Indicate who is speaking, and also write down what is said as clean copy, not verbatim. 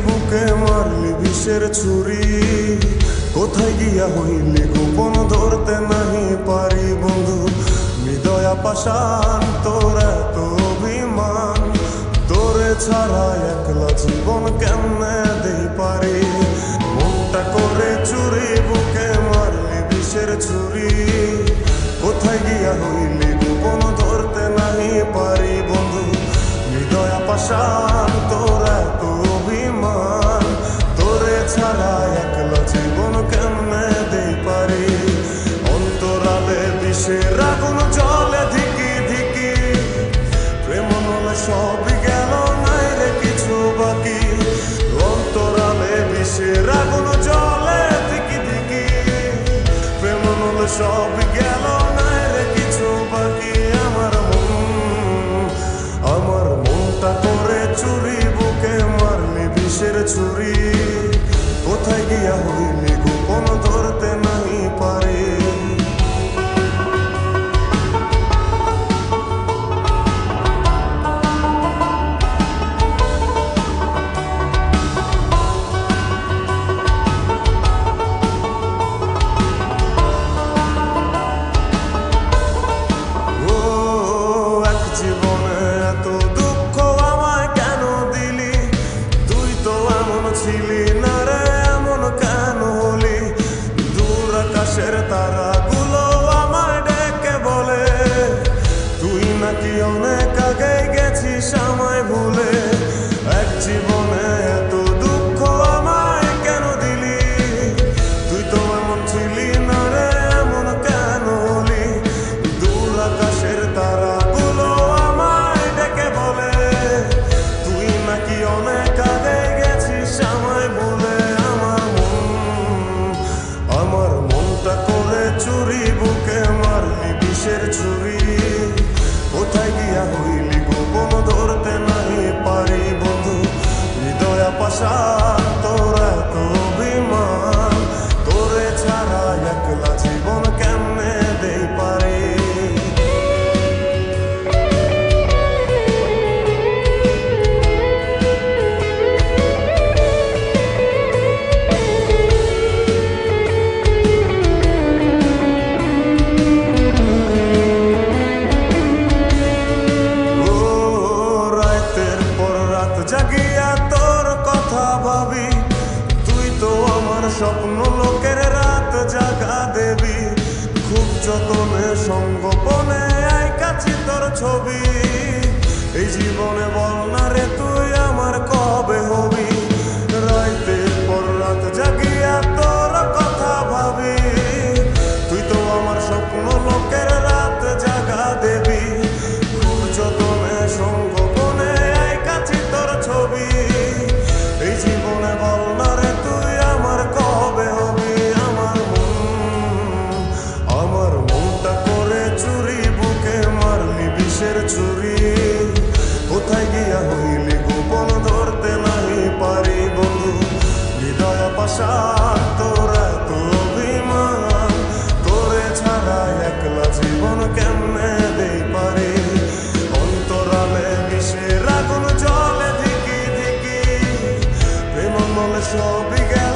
Speaker 1: বুকে মারলি বিষের ছুরি, কোথায় গিয়া হইলি গোপন ধরতে নাহি পারি বন্ধু। হৃদয়া পাষাণ তোর এত অভিমান, তোরে ছাড়া একলা জীবন কেমনে দেই পারি। মনটা করে চুরি বুকে মারলি বিষের ছুরি, কোথায় গিয়া হইলি গোপন ধরতে নাহি পারি বন্ধু। হৃদয়া পাষাণ তোর এত অভিমান, তোরে ছাড়া একলা জীবন কেমনে দেই পারি। অন্তরালে বিষের আগুন জ্বলে ধিকি ধিকি, প্রেম নলে সবই গেল নাই রে কিছু বাকি। অন্তরালে বিষের আগুন জ্বলে ধিকি ধিকি, প্রেম নলে সবই গেল নাই রে কিছু বাকি। আমার মনটা করে চুরি বুকে মারলি বিষের ছুরি, কোথায় গিয়া হইলি গোপন ধরতে নাহি পারি। ছিলি না রে এমন কেন হলি, দূর আকাশের তারাগুলো আমায় ডেকে বলে, তুই নাকি অনেক আগে গেছিস আমায় ভুলে। এক জীবনে এত দুঃখ আমায় কেন দিলি, তুই তো এমন ছিলি না রে এমন কেন হলি। দূর আকাশের তারাগুলো আমায় ডেকে বলে, তুই নাকি অনেক আগে আমায় বলে। আমার মনটা করে চুরি বুকে মারলি বিষের ছুরি, কোথায় গিয়া হইলি গোপন ধরতে নাহি পারি বন্ধু। হৃদয়া পাষাণ তোর এত অভিমান, তোরে ছাড়া একলা জীবন কেমনে দেই পারি। জাগিয়া তোর কথা ভাবি, তুই তো আমার স্বপ্ন লোকের রাত জাগা দেবী। খুব যতনে সঙ্গোপনে আইকাছি তোর ছবি, এই জীবনে বল না রে তুই আমার কবে হবি। রাতের পর রাত জাগিয়া তোর কথা ভাবি, তুই তো আমার স্বপ্ন লোকের রাত জাগা দেবী। খুব যতনে সঙ্গোপনে আইকাছি তোর ছবি, এই জীবনে বল না রে তুই আমার কবে হবি। আমার মনটা করে চুরি বুকে মারলি বিষের ছুরি, কোথায় গিয়া হইলি গোপন ধরতে নাহি পারি বন্ধু। হৃদয়া পাষাণ তোর এত অভিমান, তোরে ছাড়া একলা জীবন কেমনে দেই পারি। অন্তরালে বিষের আগুন জ্বলে ধিকি ধিকি, প্রেম নলে সবই গেল